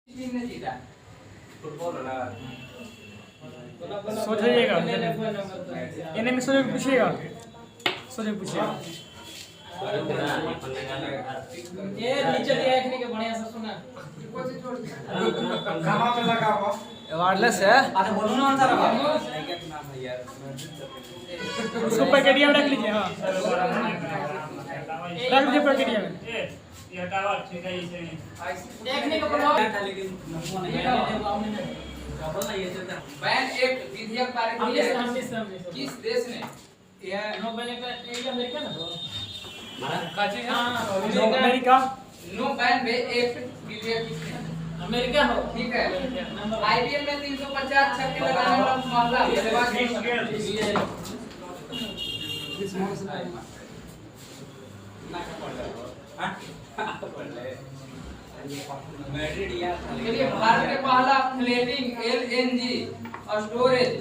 Team ने जीता football वाला सोचिएगा इन्हें में सोच पूछिएगा ये नीचे दिया है कि बढ़िया से सुना कहां पे लगा हुआ वायरलेस है। अरे बोलो ना आंसर क्या नाम है यार उसको पैकेटिया में रख लीजिए। हाँ रख लीजिए पैकेटिया में। ये टावर ठीक है इसे देखने को बोलो लेकिन डबल नहीं है बैन एक्ट विधेयक पारित किया है किस देश ने? यह नो बैन का एक अमेरिका ना अमेरिका। नो बैन एक्ट विधेयक किसने? अमेरिका हो ठीक है। आईपीएल में 350 छक्के लगाने वाला मामला चलिए भारत के पहला फ्लोटिंग एलएनजी स्टोरेज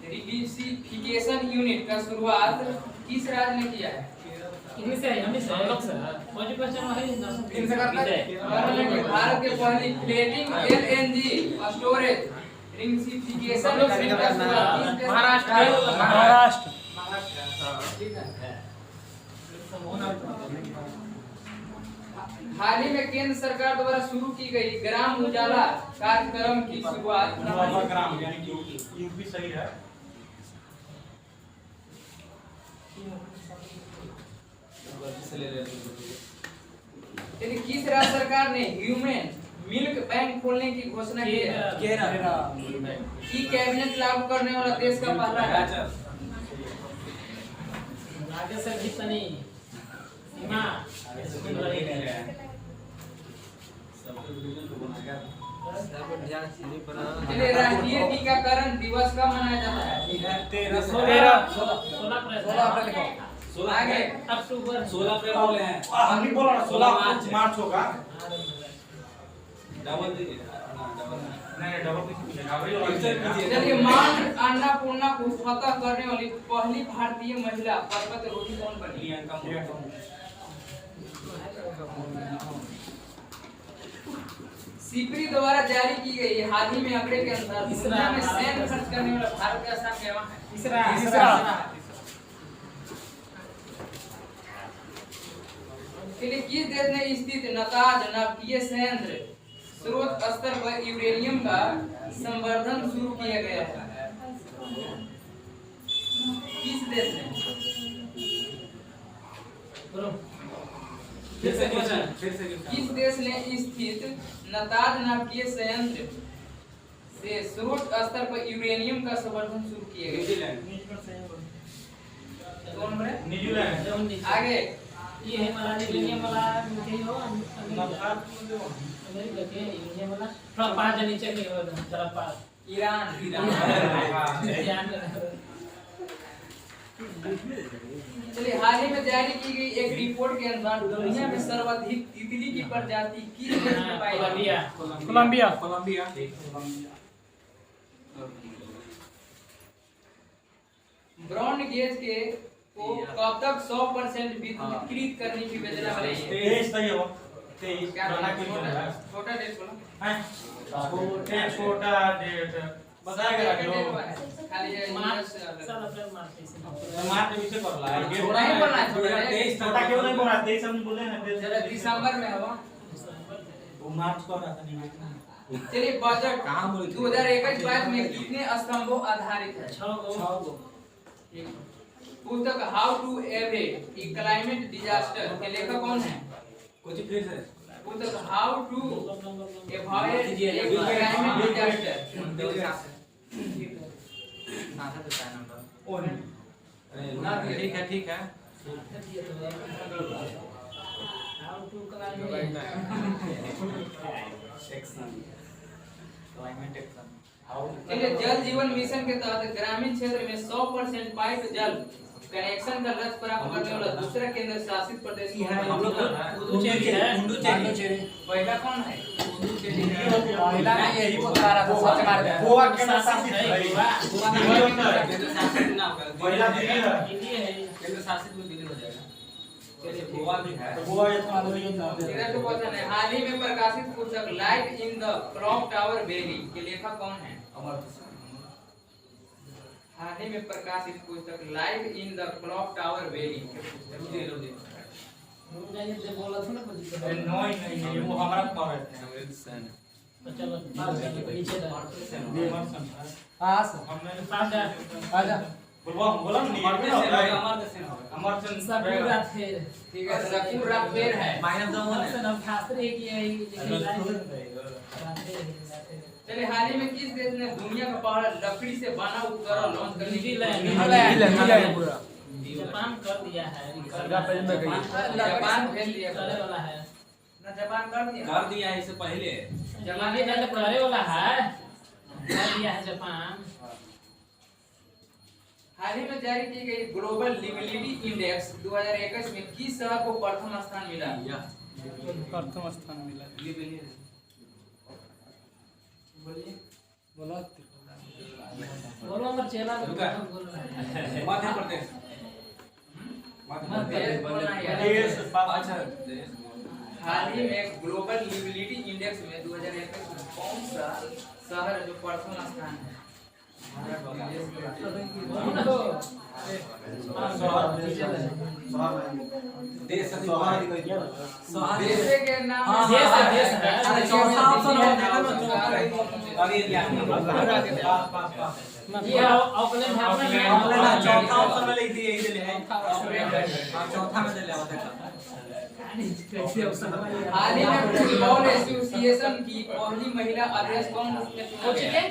रिगेसिफिकेशन यूनिट का शुरुआत किस राज्य ने किया है? इनमें से हम लोग से कौन क्वेश्चन है भारत के पहली फ्लोटिंग एलएनजी स्टोरेज रिगेसिफिकेशन यूनिट का शुरुआत महाराष्ट्र। ठीक है। हाल ही में केंद्र सरकार द्वारा शुरू की गई ग्राम उजाला कार्यक्रम की शुरुआत ग्राम यानी कि यूपी सही है किस राज्य सरकार ने ह्यूमन मिल्क बैंक खोलने की घोषणा की है? की कैबिनेट लागू करने वाला देश का पहला राज्य? आगे से कितनी सीमा चलिए राष्ट्रीय टीकाकरण दिवस कब मनाया जाता है? 16 अप्रैल आगे अक्टूबर 16 अप्रैल बोले हैं हम नहीं बोला 16 मार्च होगा। डबल दीजिए नहीं डबल किसी चलिए मां अन्नपूर्णा को फतह करने वाली पहली भारतीय महिला पर्वतारोही कौन बनी? सीपरी द्वारा जारी की गई हाल ही में आंकड़े के अनुसार दुनिया में सैन्य खर्च करने वाला भारत का स्थान क्या है? तीसरा चलिए किस देश ने स्थित नताज नाभिकीय संयंत्र स्रोत स्तर पर यूरेनियम का संवर्धन शुरू किया गया है? किस देश ने? किस देश ने स्थित नताज नाभिकीय संयंत्र से स्रोत स्तर पर यूरेनियम का संवर्धन शुरू किया गया? कौन बोले? न्यूजीलैंड। आगे ये है वाला यूरेनियम वाला मुझे हो अमेरिका के यूरेनियम वाला थोड़ा पास से नीचे के जरा पास ईरान। चलिए हाल ही में जारी की गई एक रिपोर्ट के अनुसार दुनिया में सर्वाधिक तितली की प्रजाति किस देश में पाई जाती है? कोलंबिया। ब्रॉड गेज के को कब तक 100% विद्युतीकृत करने की योजना बनाई है? 23 सही हो 23 क्या गाना की छोटा डेट बोलो। हैं छोटा डेट बताएगा जो खाली ये मार्च से 7 अप्रैल मार्च मार्च में से कर ला छोटा ही बोलना है, छोटा है। 23 छोटा क्यों नहीं बोला 23 हम बोले ना चलो दिसंबर में होगा। वो मार्च को रहा था नहीं। चलिए बजट कहाँ बोली थी? 2021-22 में कितने स्तंभों आधारित है? 6 पुस्तक how to avert a climate disaster के लेखक कौन है? कुछ फिर से पुस्तक how to avoid a climate disaster ठीक है how to climate climate action चलिए जल जीवन मिशन के तहत ग्रामीण क्षेत्र में 100% पाइप जल कनेक्शन का लक्ष्य प्राप्त करने वाला दूसरा केंद्र शासित प्रदेश कौन है? हम लोग पुडुचेरी। पहला कौन है? पहला मैं यही बता रहा था सच मार दे गोवा के शासित है केंद्र शासित ना होगा पहला दिल्ली है। हिंदी है केंद्र शासित में दिल्ली हो जाएगा चलिए गोवा भी है। तो गोवा ये तो इधर तो क्वेश्चन है, हाल ही में प्रकाशित पुस्तक light in the clock tower valley के लेखक कौन है? हाल ही में प्रकाशित पुस्तक light in the clock tower valley के पुस्तक बोला था ना कुछ नहीं वो हमारा करेक्ट है। तो चलो नीचे हाँ सर हमने आजा बोला नहीं ठीक है, सकूर राफेर है। चलिए, हाल ही में किस देश ने दुनिया का पहला लकड़ी से बना उपकरण लॉन्च करने की जापान कर दिया है जापान भेज दिया करे वाला है ना, जापान कर दिया कर दिया इससे पहले। जापान भी पहले करे वाला है कर दिया है जापान। हाल ही में जारी की गई ग्लोबल लिविलिटी इंडेक्स 2021 में किस शहर को प्रथम स्थान मिला? प्रथम स्थान मिला। बोलिए। बोलो अमर चेला बोल रहा है मध्य प्रदेश। देश बोलना है। अच्छा हाल ही में ग्लोबल लिविलिटी इंडेक्स में 2021 में कौन सा शहर जो प्रथम स्थान है? देश देश के नाम देश है अरे चौथा ऑप्शन हो जाएगा ना। अरे ये ये अपने चौथा ऑप्शन में लिख दिए यही ले है। चौथा में ले आओ हाल ही में फुटबॉल एसोसिएशन की पहली महिला अध्यक्ष कौन है?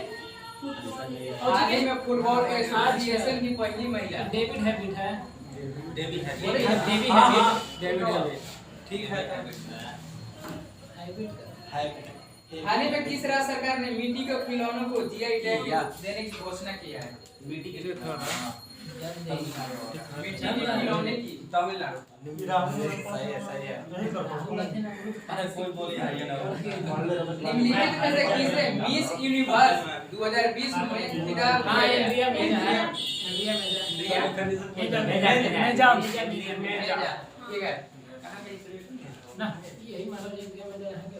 हाल ही में फुटबॉल एसोसिएशन की पहली महिला डेविड हैबिट है डेविड है। डेविड हैबिट ठीक है। हाल ही में किस राज्य सरकार ने मिट्टी के खिलौनों को जीआई टैग देने की घोषणा किया है? मिट्टी के मिट्टी के खिलौने की तमिलनाडु। अरे कोई बोल ये ना निम्नलिखित में से किसे मिस यूनिवर्स 2020 में खिताब हां दिया इंडिया गया? में है इंडिया में जा ठीक है। ना यही मानो इंडिया में रहेंगे।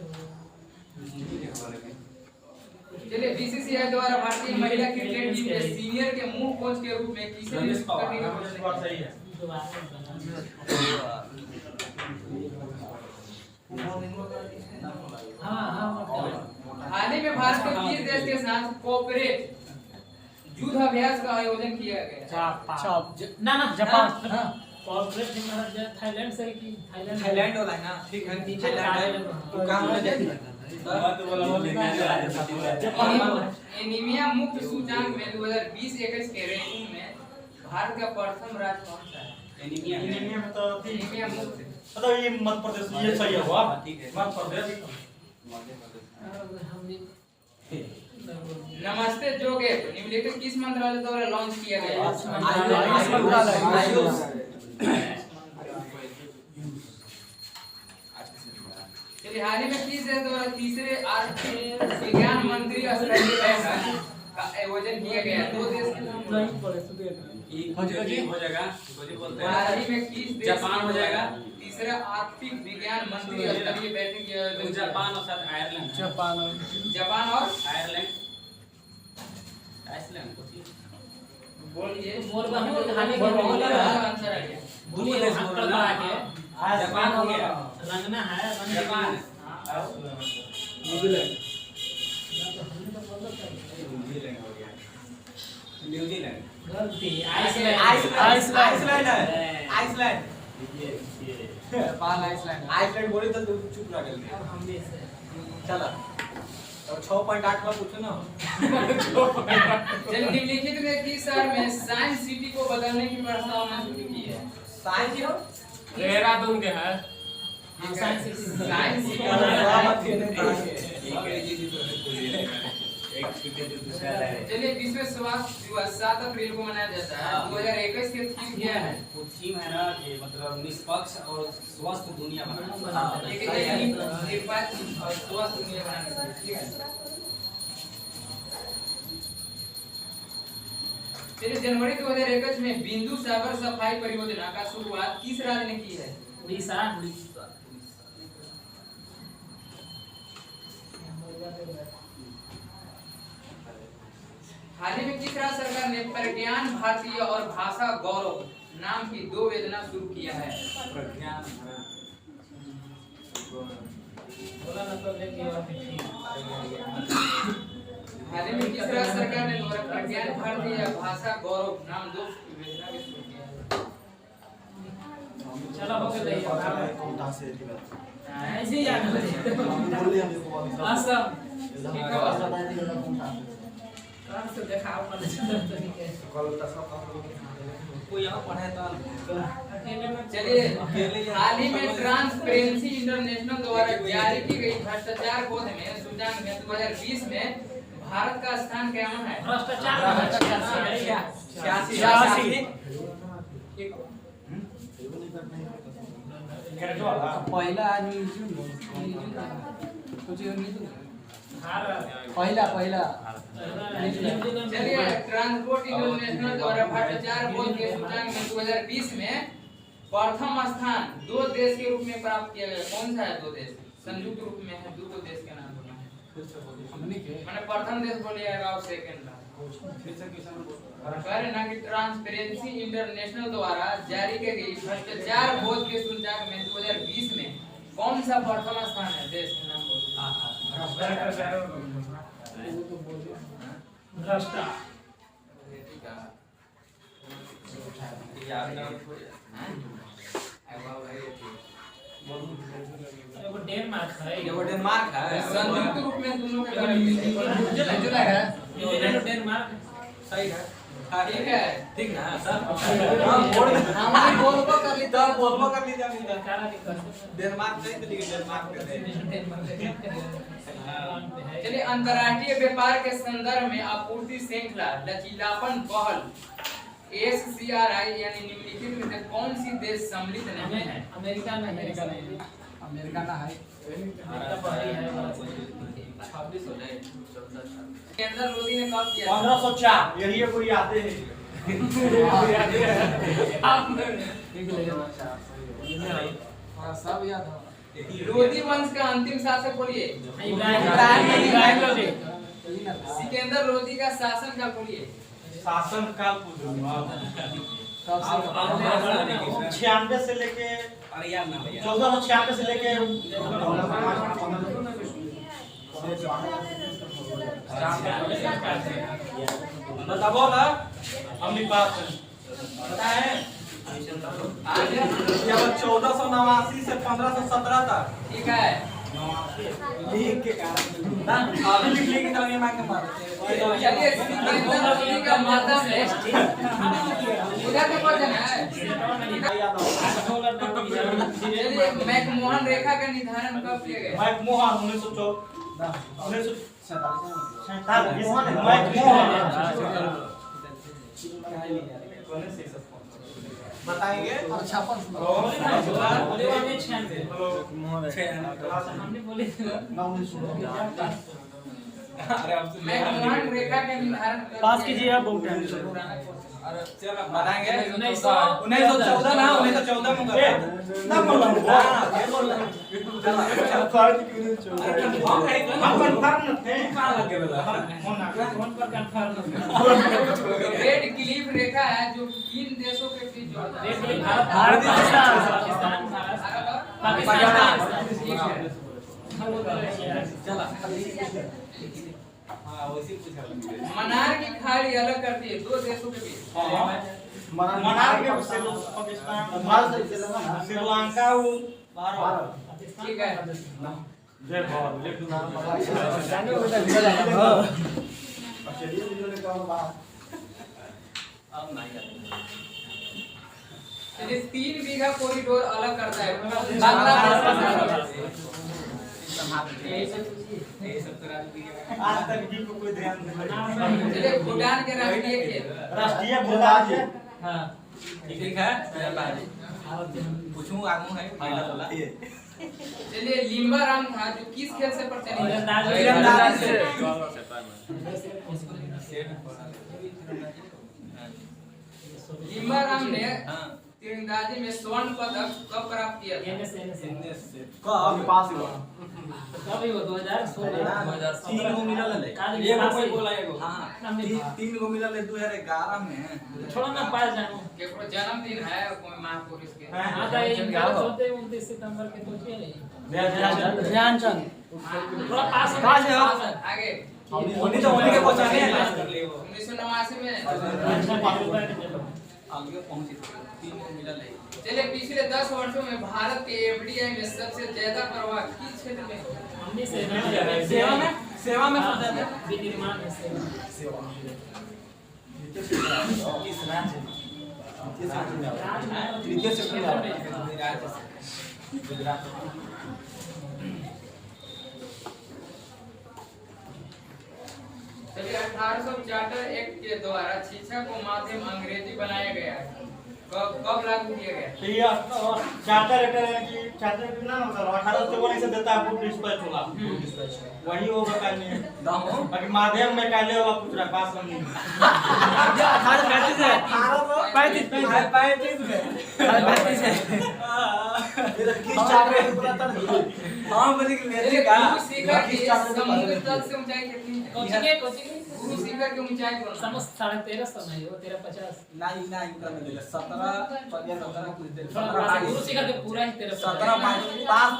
चलिए, बीसीसीआई द्वारा भारतीय महिला क्रिकेट टीम के सीनियर के मुख्य कोच के रूप में किसे नियुक्त करने की घोषणा की? सही है। हाल ही में भारत के किस देश के साथ कोऑपरेट युद्ध अभ्यास का आयोजन किया गया? ना जापान। कॉर्पोरेट में थाईलैंड से की थाईलैंड वाला है ना। ठीक है थाईलैंड तो काम हो जाए। एनीमिया मुक्त सूचकांक में 2020-21 के रैंकिंग में भारत का प्रथम राज्य कौन सा है? एनीमिया में तो एनीमिया मुक्त मतलब ये मध्य प्रदेश ये सही हुआ। ठीक है। मध्य प्रदेश नमस्ते जोगे निम्नलिखित किस मंत्रालय द्वारा लॉन्च किया गया? चलिए, हाल ही में किस देश द्वारा तीसरे आर्थिक विज्ञान मंत्री स्तरीय बैठक का आयोजन किया गया? दो देश के नाम हो जाएगा। हाल ही में किस देश जापान हो जाएगा। तीसरा आर्थिक विज्ञान मंत्री स्तरीय बैठक की आयोजन किया? जापान और साथ आयरलैंड। जापान और आयरलैंड आइसलैंड बोलिए। बोल बहुत हानि बोलिए, बोल आंसर आ गया। बोलिए हाथ पर बढ़ा के जापान हो गया। रंगना है जापान न्यूजीलैंड गलती आइसलैंड है। आइसलैंड पाल आइसलैंड बोली तो तू चुप रह गई। हम भी से चला तो 6.8 में पूछो ना। चलिए, निम्नलिखित में किस शहर में साइंस सिटी को बदलने की प्रस्तावना शुरू की है? साइंस देहरादून के है। साइंस सिटी साइंस सिटी चलिए, विश्व स्वास्थ्य दिवस 7 अप्रैल को मनाया जाता है। 2021 के थीम क्या है? थीम है ना कि मतलब निष्पक्ष और स्वस्थ दुनिया बनाना। एक निष्पक्ष और स्वस्थ दुनिया बनाना। ठीक है। चलिए, जनवरी 2021 में बिंदु सागर सफाई परियोजना का शुरुआत किस राज्य ने की है? उड़ीसा हाल ही में किस राज्य सरकार ने प्रज्ञान भारतीय और भाषा गौरव नाम की 2 योजना शुरू किया है? बोला ना तो लेके और हाल ही में किस राज्य सरकार ने प्रज्ञान भारतीय या भाषा गौरव नाम 2 योजना भी शुरू किया है? चलो हो गया ऐसे ही याद असम कहाँ से देखा अपन तरीके कोई यहाँ पढ़े तो चलिए, हाल ही में ट्रांसपेरेंसी इंटरनेशनल द्वारा जारी की गई भ्रष्टाचार बोध में सूचकांक में 2020 में भारत का स्थान कैमन है? भ्रष्टाचार पहला आदमी पहला चलिए, ट्रांसपोर्ट इंटरनेशनल द्वारा भ्रष्टाचार बोध के सूचकांक में 2020 में प्रथम स्थान 2 देश के रूप में प्राप्त किया गया। कौन सा है 2 देश? संयुक्त रूप में है 2 देश के नाम बोलना है। मैंने प्रथम देश बोलिएगा और सेकंड कह रहे ना कि ट्रांसपेरेंसी इंटरनेशनल द्वारा जारी की गई भ्रष्टाचार बोध के सूचकांक में 2020 में कौन सा प्रथम स्थान है? देश के नाम बोलिए। भ्रष्टा वो डेनमार्क है संयुक्त रूप में दोनों के बारे में डेनमार्क सही है ठीक है। ठीक ना सर हमारे बोलबो कर ली तो बोलबो कर लीजिए सारा दिक्कत डेनमार्क नहीं तो डेनमार्क कर दे चलिए, अंतर्राष्ट्रीय व्यापार के संदर्भ में आपूर्ति श्रृंखला लचीलापन पहल SCRI यानी निम्नलिखित में से कौन सी देश सम्मिलित नहीं है? अमेरिका में अमेरिका ना है केंद्र मोदी ने कब किया? 1504 यही है कोई आते हैं सब याद है लोधी वंश का अंतिम शासक बोलिए। इब्राहिम लोधी सिकंदर लोधी का शासन का बोलिए। शासन काल 96 से लेके 1496 से लेके बताओ ना अपनी बात बताएं। 1489 से 1517 तक ठीक है। लिख के अभी लिख लिख तो ये मांग के मार चलिए, सिकंदर लोधी का माता है इधर के क्वेश्चन है। चलिए, मैकमोहन रेखा का निर्धारण कब किया गया? मैकमोहन 1947 बताएंगे हमने बोले मैकमोहन रेखा का निर्धारण पास कीजिए आप बहुत टाइम बताएंगे 1914 ना 1914 में कर ना बोल हम कंफर्म थे कहां लग गया फोन पर कंफर्म रेड क्लिफ रेखा है जो किन देशों के बीच जोड़ता है? भारत पाकिस्तान चला हां वैसे पूछा मनार की खाड़ी अलग करती है 2 देशों के बीच। मनार के पाकिस्तान श्रीलंका वो भारत ठीक है। जय भारत अब नहीं चलिए, 3 बीघा कॉरिडोर अलग करता है बांग्लादेश। आज तक भी को कोई ध्यान नहीं। चलिए, भूटान के राष्ट्रीय खेल राष्ट्रीय भूटान हां ठीक है पूछूं आगू है फाइनल वाला चलिए, लिम्बा राम था जो किस खेल से प्रचलित है? तीरंदाजी से लिम्बा राम ने तीरंदाजी में स्वर्ण पदक कब प्राप्त किया था? कब पास हुआ कब ही वो 2016 तीन गो मिलल है एगो कोई बोला एगो। हां तीन गो मिलल है 2011 में छोड़ो ना पास जानो केकरो जन्मदिन है कोई महापुरुष के? हां तो ये होते 29 सितंबर के पूछिए नहीं ध्यानचंद थोड़ा पास पास है। आगे उन्हीं तो उन्हीं के पहचाने हैं 1989 में आगे पहुंचे तीन गो मिलल है। चलिए पिछले 10 वर्षों में भारत के एफडीआई में सबसे ज्यादा प्रवाह किस क्षेत्र में? हमने से सेवा में फंसा है विनिर्माण में सेवा किस राज्य में तृतीय सेक्टर में गुजरात चलिए 1874 एक्ट के द्वारा शिक्षा को माध्यम अंग्रेजी बनाया गया है। कब लागू किया गया? तो ये चार्टर एक्ट है कि चार्टर एक्ट ना मतलब 1854 से देता है आपको डिस्पैच होगा वही होगा पहले दामो बाकी माध्यम में पहले होगा कुछ पास हम नहीं 1835 है 35 में इधर किस चार्टर है पूरा तर हां बोले कि मेरे का गुरु शिखर की समुद्र तल से ऊंचाई कितनी है? कोचिंग गुरु शिखर की ऊंचाई बोलना। समझ 1350 नहीं वो 1350 नहीं नहीं उतना में दिला 17 पर या 17 कुछ दे गुरु शिखर के पूरा ही 17 पास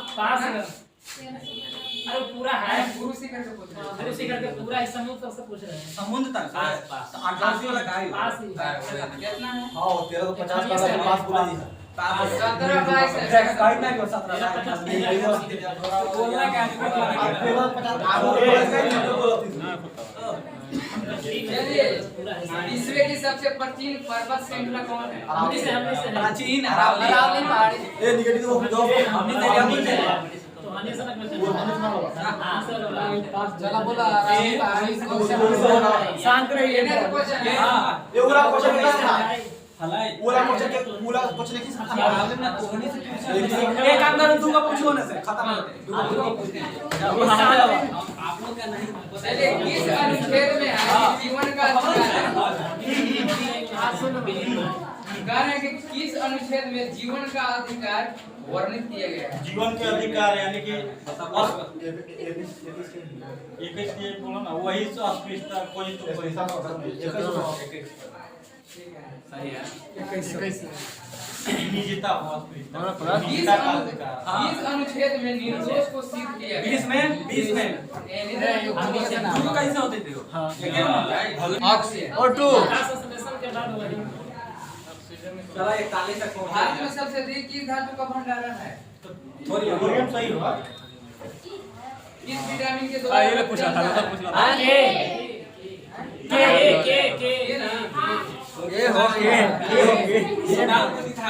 अरे पूरा है गुरु शिखर से पूछ रहे हैं। गुरु शिखर के पूरा ही समुद्र तक से पूछ रहे हैं समुद्र तक 88 वाला गाय पास ही कितना है? हां 13 तो 50 का पास बोला जी 17 22 है। गाय ना को 17 बोलना क्या चलिए विश्व की सबसे प्राचीन पर्वत श्रृंखला कौन है? हमने से प्राचीन अरावली पहाड़ी ए निगेटिव दो हमने तेरे तो हमने से ना चला बोला शांत रहिए ये पूरा क्वेश्चन क्या था हलाई पूरा क्वेश्चन के पूरा क्वेश्चन की खत्म ना कोहनी से एक काम करो दूंगा पूछो ना से खत्म आप लोग का नहीं चलिए किस अनुच्छेद में है जीवन का अधिकार है? कह रहे हैं कि किस अनुच्छेद में जीवन का अधिकार वर्णित किया गया है? जीवन के अधिकार यानी कि 21 के बोलो ना वही तो अस्पृश्यता कोई तो कोई सही है 21 निजता अस्पृश्यता किस अनुच्छेद में निर्दोष को सिद्ध किया गया? 20 में शुरू कैसे होते थे हां और 2 संश्लेषण के बाद वही चला 41 तक भारत में सबसे अधिक किस धातु का भंडारण है? थोरियम सही होगा किस विटामिन के द्वारा ये पूछा था के ये हो ये नाम को दिखा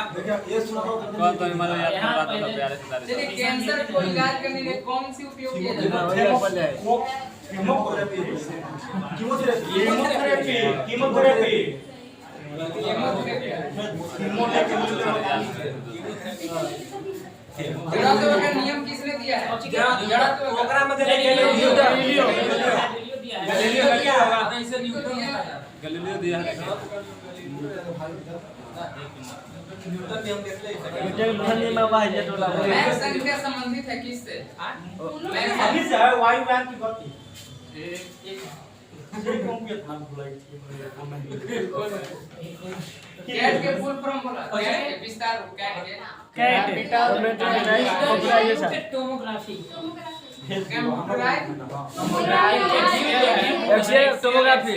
ये सुना हो कौन तो हिमालय यात्रा बात तो प्यारे से सारे चलिए कैंसर को इलाज करने में कौन सी उपयोग किया जाता है? कीमोथेरेपी जड़त्व का नियम किसने दिया है? जड़त्व ओकरा में गैलीलियो क्या होगा इसे न्यूटन ने बताया। गैलीलियो दिया है न्यूटन ने हम देख ले मैक्स संख्या संबंधित है किससे? अभी से है वायुयान की गति कैट के फुल फॉर्म बोला कैट के विस्तार कैट के टोमोग्राफी टोमोग्राफी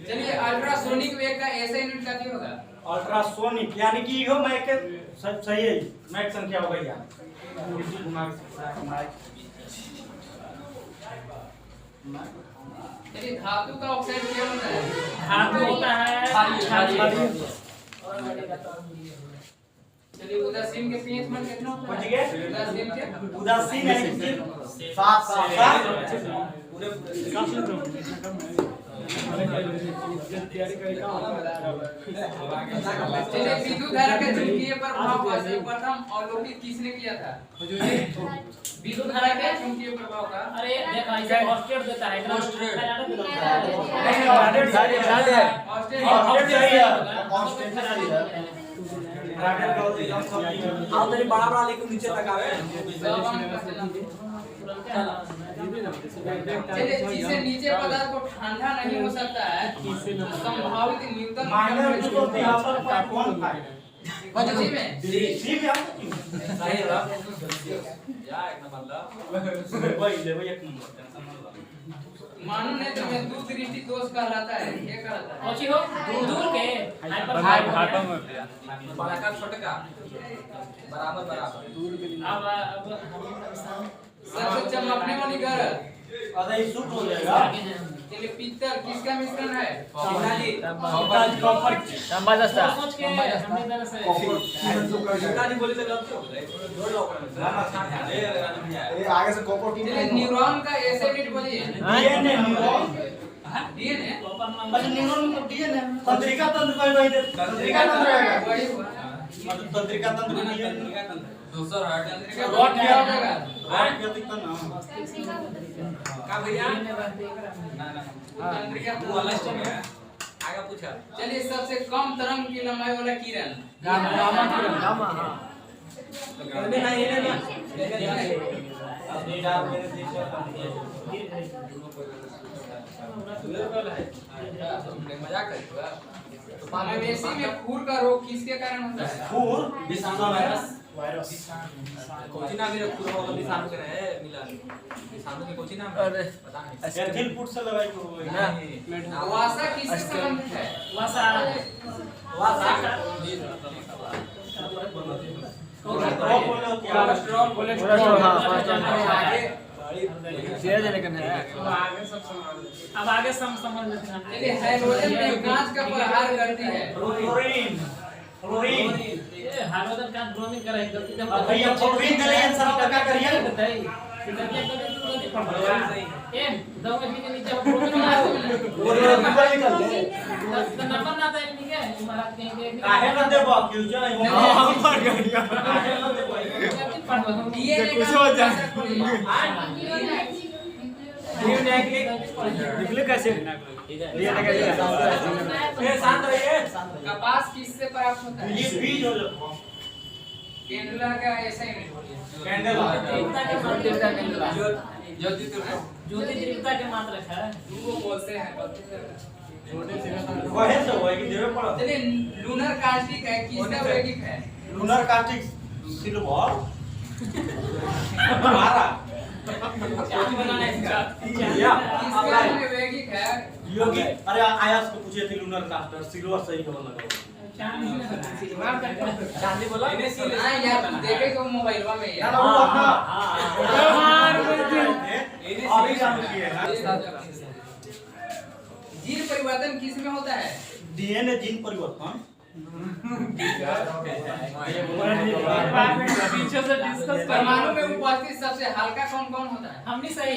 चलिए अल्ट्रासोनिक वेव का ऐसा यूनिट क्या होगा? अल्ट्रासोनिक यानी कि यो मैक के सही है मैक संख्या हो गई यार चलिए धातु का ऑक्साइड क्या होता है? धातु होता है क्षारीय। चलिए उदासीन के पीएच मान कितना होता है? उदासीन के उदासीन है कि 7 पूरे चलिए विद्युत धारा के चुंबकीय प्रभाव का प्रथम अवलोकन किसने किया था? विद्युत धारा के चुंबकीय प्रभाव का अरे देखो ऐसे ऑस्ट्रेट देता है ऑस्ट्रेट आओ तेरी बड़ा बड़ा लेके नीचे तक आवे। चलिए जिससे नीचे पदार्थ को ठंडा नहीं हो सकता है संभावित न्यूटन जी में सही है या एक नंबर ला भाई ले भाई एक नंबर टेंशन मत लो। मानव नेत्र में दूर दृष्टि दोष कहलाता है, ये कहलाता है। कौची हो दूर दूर के हाइपर घाटों में दिया बड़ा का छोटे का बराबर बराबर अब सबसे चमकने वाली घर अरे ये सूट हो जाएगा। चलिए पीतल किसका मिश्रण है? पिताजी कॉपर तांबा जैसा सोच के हमने तरह से पिताजी बोले तो गलत हो गए जोड़ लो ये आगे से कॉपर टीम चलिए न्यूरॉन का ऐसे यूनिट बोलिए। डीएनए न्यूरॉन डीएनए अच्छा न्यूरॉन तो डीएनए तंत्रिका तंत्र कोई भाई तंत्रिका तंत्र रहेगा वही हुआ मतलब तंत्रिका तंत्र डीएनए दूसरा तंत्रिका रॉड क्या होगा? रॉड क्या दिक्कत ना का भैया तंत्रिका वो अलग स्टेप है आगे पूछा। चलिए सबसे कम तरंग की लंबाई वाला किरण गामा किरण गामा नहीं नहीं नहीं मजाक कर मवेशी में खुर का रोग किसके कारण होता है? खुर विषाणु वायरस कोची नाम मेरा खुर होगा विषाणु के रहे मिला विषाणु के कोची नाम अरे पता नहीं एथिल फुट से लगाई को वासा किससे संबंधित है? वासा कोलेस्ट्रॉल हां धीरे धीरे करना है अब आगे समझ लेते हैं। चलिए हाइड्रोजन में कांच का प्रहार करती है। फ्लोरीन फ्लोरीन ये हाइड्रोजन का ब्रोमीन करे गलती से अब भैया फ्लोरीन करे सर क्या करिए बताइए ए दो मिनट के नीचे ब्रोमीन ना हो वो ऊपर निकल ले तो नंबर ना था ठीक है महाराज कहेंगे काहे न देबो क्यों नहीं हो पर गया काहे न देबो डीएनए कुछ हो जाए निकले कैसे डीएनए का ए शांत रहिए कपास किससे प्राप्त होता है? ये बीज हो जाओ केंडुला का ऐसा यूनिट बोलिए। कैंडल ज्योति ज्योति तीव्रता के मात्रक है वो बोलते हैं वहे से होए कि देवे पड़ा चलिए लूनर कार्टिक है किसका वैगिक है? लूनर कार्टिक सिल्वर हमारा या किसका वैगिक है? योगी अरे आयास को पूछे थे लूनर कास्टर सिल्वर सही खबर लगा चांदी बोला हाँ यार देखे तो मोबाइलवा में ना यार ना वो अपना अभी चालू किए ना जीन परिवर्तन किस में होता है? डीएनए जीन परिवर्तन पीछे से डिस्कस परमाणु में उपस्थित सबसे हल्का कौन कौन होता है? हमने सही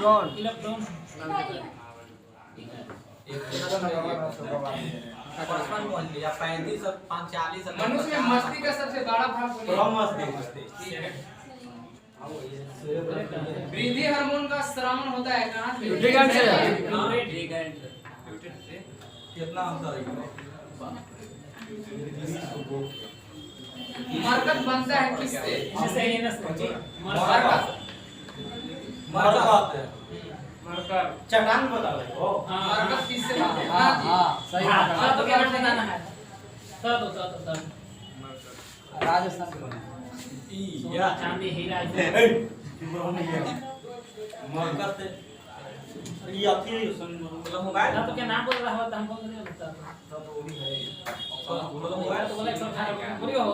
कौन इलेक्ट्रॉन मनुष्य में मस्तिष्क का सबसे बड़ा भाग बोलिए। वृद्धि हार्मोन का स्रावन होता है कहाँ से? कितना होता है मरकत बनता है किससे? जिससे ये न मरकत मरकत चट्टान बता रहे हो मरकत किससे बनता है? हाँ जी सही तो क्या बताना है तो राजस्थान या चांदी हीरा मरकत ये आती है मतलब मोबाइल तो क्या नाम बोल रहा हो तो हमको नहीं लगता तो वो भी है मोबाइल तो बोला 118 पूरी हो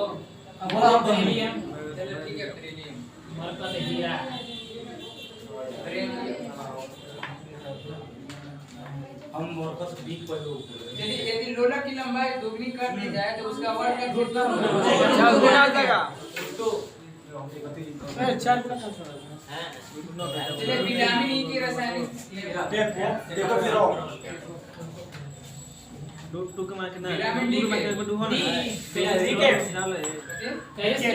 बोला हम तो हीलियम चलिए ठीक है ट्रिलियम मरकत हीरा हम मरकत भी पढ़ो चलिए यदि लोलक की लंबाई दोगुनी कर दी जाए तो उसका वर्ग कितना गुना हो जाएगा तो चार पूरा काम छोड़ चलिए विटामिन ई की रासायनिक देखो फिर आओ टू के मार के ना विटामिन डी मार के डू होना कैसे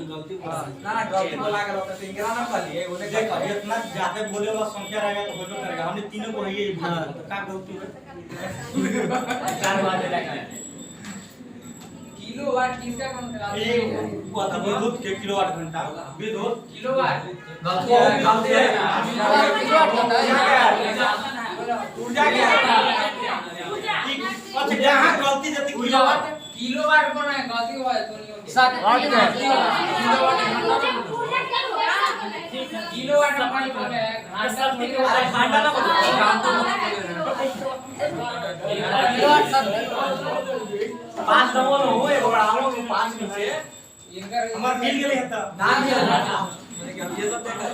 गलती ना गलती बोला के लोग तो इंगरा ना खाली है उन्हें देख इतना ज्यादा बोले वाला संख्या रहेगा तो होबे करेगा हमने तीनों को ये तो का गलती है चार बार लगा किलोवाट किसका कौन करा ये विद्युत के किलोवाट घंटा विद्युत किलोवाट गलती है ऊर्जा क्या अच्छा जहां गलती जति किलोवाट किलोवाट कौन है गलती हुआ है तो नहीं होगी किलोवाट अपन बोल रहे हैं घंटा घंटा ना बोलो पांच नंबर हो एक बड़ा हम लोग पांच नीचे इनका हमार मिल गेले है त नाम ये सब देखा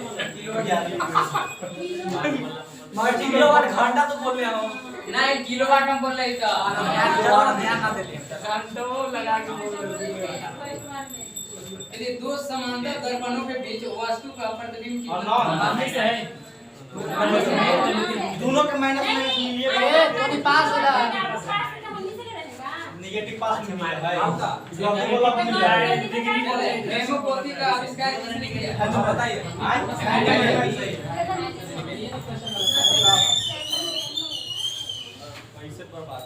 मैं किलोवाट घंटा तो बोल रहे हम नहीं किलोवाट हम बोल रहे तो ध्यान ना देते घंटों लगा के बोल रहे यदि दो समांतर दर्पणों के बीच वस्तु का प्रतिबिंब की हैं से है दोनों के माइनस माइनस मिलिए नेगेटिव पास में मिला है गलती बोला मिल जाए हेमोपोथी का आविष्कार किसने किया अच्छा बताइए पैसे पर बात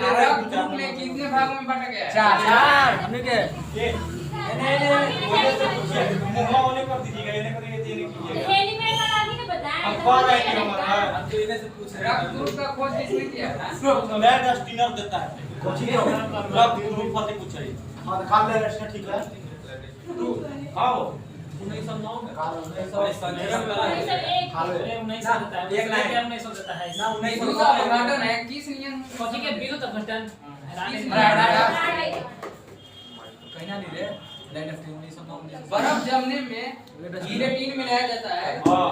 रक्त ग्रुप में कितने भागों में बांटा गया है चार हमने के नहीं बोले तो पूछिए मुंह वाले कर दीजिएगा ये नहीं करिए ये नहीं कीजिएगा हम कह रहे हैं कि हमारा रक्त ग्रुप का खोज किसने किया था लैंड स्टीनर देता है कोची रब ग्रुप पते कुछ है हां काल ले रहे ठीक है आओ 1909 में विद्युत अपघटन है किस नियम कथी के विद्युत अपघटन कहना नहीं रे लैंड ऑफ 1909 बर्फ जमने में गिलेटिन मिलाया जाता है हां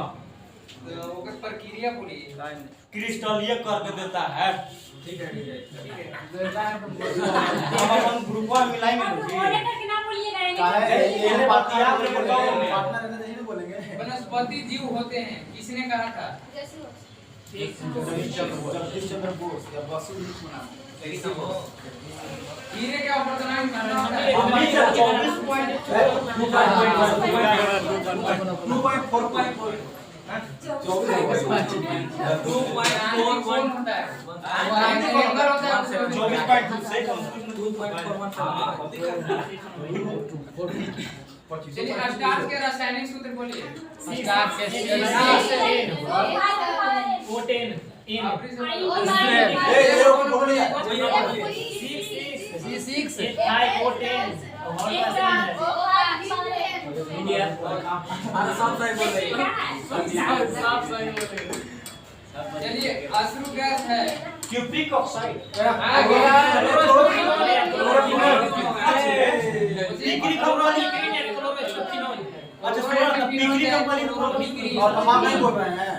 तो ओकर प्रक्रिया पूरी क्रिस्टलीय करके देता है ठीक है हम अपन ग्रुपवा मिलाएंगे ये बात याद रखो वनस्पति जीव होते हैं किसने कहा था चंद्र बोस या बसु हीरे के अपवर्तनांक करना होता है 24.2 चलिए स्टार्च के रासायनिक सूत्र बोलिए स्टार्च के O10 in C6 O10 India सब सही बोल रहे हैं सब सही बोले चलिए अश्रु गैस है क्यूप्रिक ऑक्साइड अच्छा सुनो पिकरी कंपनी और तमाम नहीं बोल रहे हैं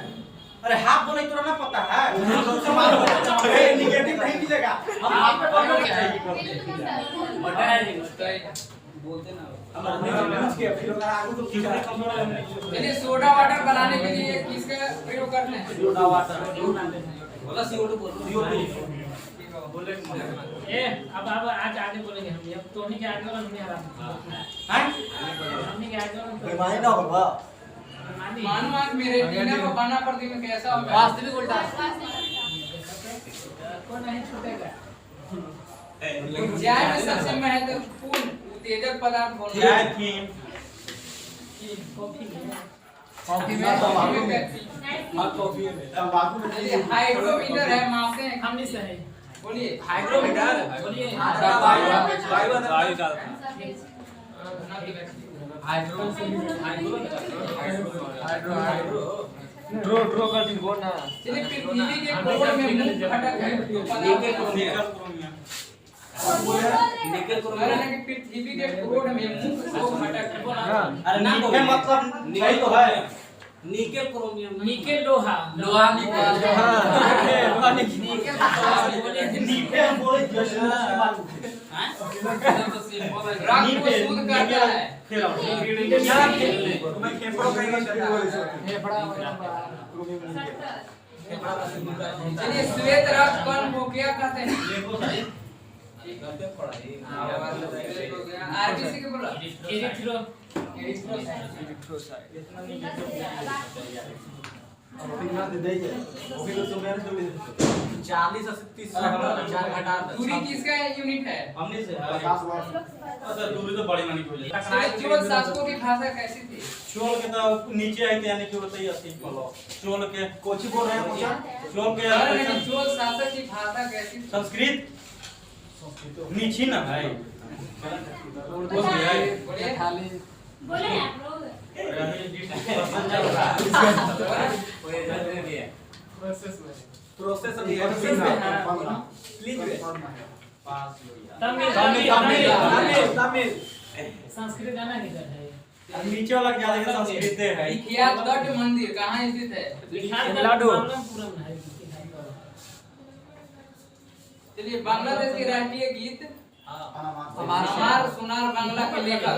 अरे हाफ बोले तो ना पता है सबसे मालूम है नेगेटिव नहीं मिलेगा हम हाफ पे बोल रहे हैं बोलते ना फिर अगर आगे तो किसी कंपनी चलिए सोडा वाटर बनाने के लिए किसका प्रयोग करते हैं सोडा वाटर बोला CO2 बोलो बोले ए अब आज आगे बोलेंगे हम अब तो नहीं के आगे वाला नहीं हरा हैं हमने के आगे वाला बेईमानी ना होगा मानो आज मेरे डिनर को बना प्रतिबिंब कैसा होगा वास्तविक उल्टा कौन नहीं छूटेगा जैव में सबसे महत्वपूर्ण उत्तेजक पदार्थ कौन क्या है थी कॉफी में कॉफी में हां कॉफी में तंबाकू में चलिए हाइड्रोमीटर है मापते हैं हमने से है बोलिए हाइड्रोमीटर बोलिए वायु का हाइड्रो ड्रो कर दिन बोल ना चलिए पृथ्वी के कोर में मुख्य घटक है तो पदार्थ निकल करो अरे ना कि पृथ्वी के कोर में मुख्य दो घटक है अरे निकल मतलब सही तो है निकेल क्रोमियम निकेल लोहा लोहा निकल नीचे हम बोले जैसे उसके बाद रक्त को शुद्ध करता है। फिर मैं खेपड़ो कहेंगे चलिए श्वेत रक्त कण को क्या कहते हैं? आरबीसी के बोला दूरी किसका यूनिट है? हमने से अच्छा दूरी तो बड़ी मानी कोई चोल शासकों की भाषा कैसी थी? चोल के तो नीचे आई थे यानी कि होता ही अस्सी बोलो चोल के कोची बोल रहे हैं मुझे चोल के नहीं, चोल शासक की भाषा कैसी थी? संस्कृत नीचे ना है उर्दू भी है बोलिए। बोले आप लोग प्रोसेस अभी तमिल तमिल संस्कृत गाना निकल है नीचे वाला क्या है संस्कृत है विख्यात गढ़ मंदिर कहाँ स्थित है? लाडो चलिए बांग्लादेश के राष्ट्रीय गीत हमार सोनार बांग्ला के लेखक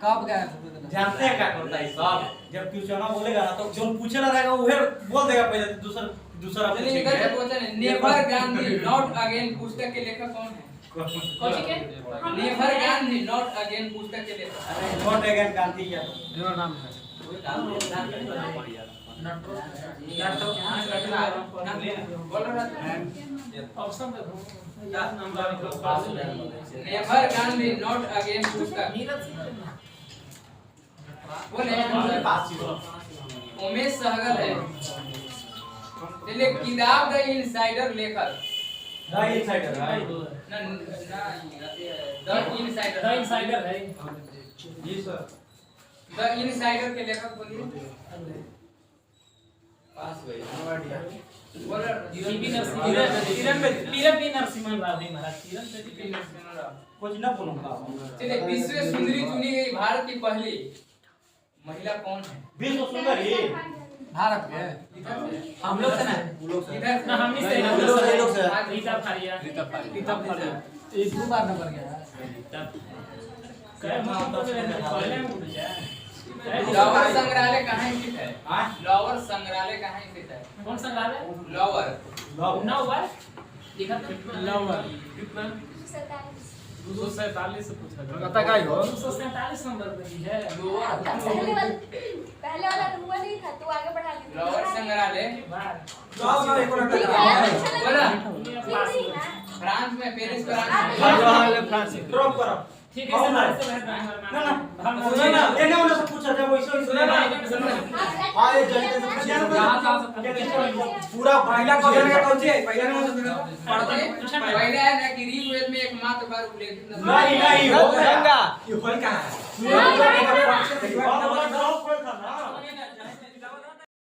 कब गए जानते हैं क्या करता है सब जब क्वेश्चन बोलेगा ना तो जो पूछेला रहेगा वो बोल देगा पहले दूसरा दूसरा चलिए इधर से क्वेश्चन है नेवर गांधी नॉट अगेन पुस्तक के लेखक कौन है? कौन के नेवर गांधी नॉट अगेन पुस्तक के लेखक नॉट अगेन गांधी या बोल रहा ऑप्शन देखो नेवर गांधी नॉट अगेन पुस्तक बोले उमेश सहगल है। चलिए किताब द इनसाइडर लेखक द इनसाइडर है द इनसाइडर द इनसाइडर है जी सर द इनसाइडर के लेखक बोलिए। पास भाई बोल पीवी नरसिम्हा राव जी महाराज कुछ ना बोलूंगा चलिए विश्व सुंदरी चुनी गई भारत की पहली महिला कौन है? विश्व सुंदरी भारत के हम लोग से ना इधर ना हमनी से रीता फारिया एक दो बार नंबर गया लॉवर संग्रहालय कहाँ स्थित है? हाँ? लॉवर संग्रहालय कहाँ स्थित है? कौन सा गाना है लॉवर नौ बार लिखा नंबर कितना 247 से पूछा पता का ही हो 247 नंबर पे दी है पहले वाला हुआ नहीं था तो आगे बढ़ा दीजिए लॉवर संग्रहालय बार जाओ ना एक मिनट बोला पास फ्रांस में पेरिस फ्रांस में ड्रॉप करो ठीक है सर से बाहर ना ना सुनो ना लेने वाला से पूछा था वैसे वैसे ना हां ये जल्दी से पूछिए पूरा पहला क्वेश्चन का कौन सी है पहला पहले है ना कि ऋग्वेद में एकमात्र बार उल्लेखित नहीं नहीं हो गया ये होल कहां है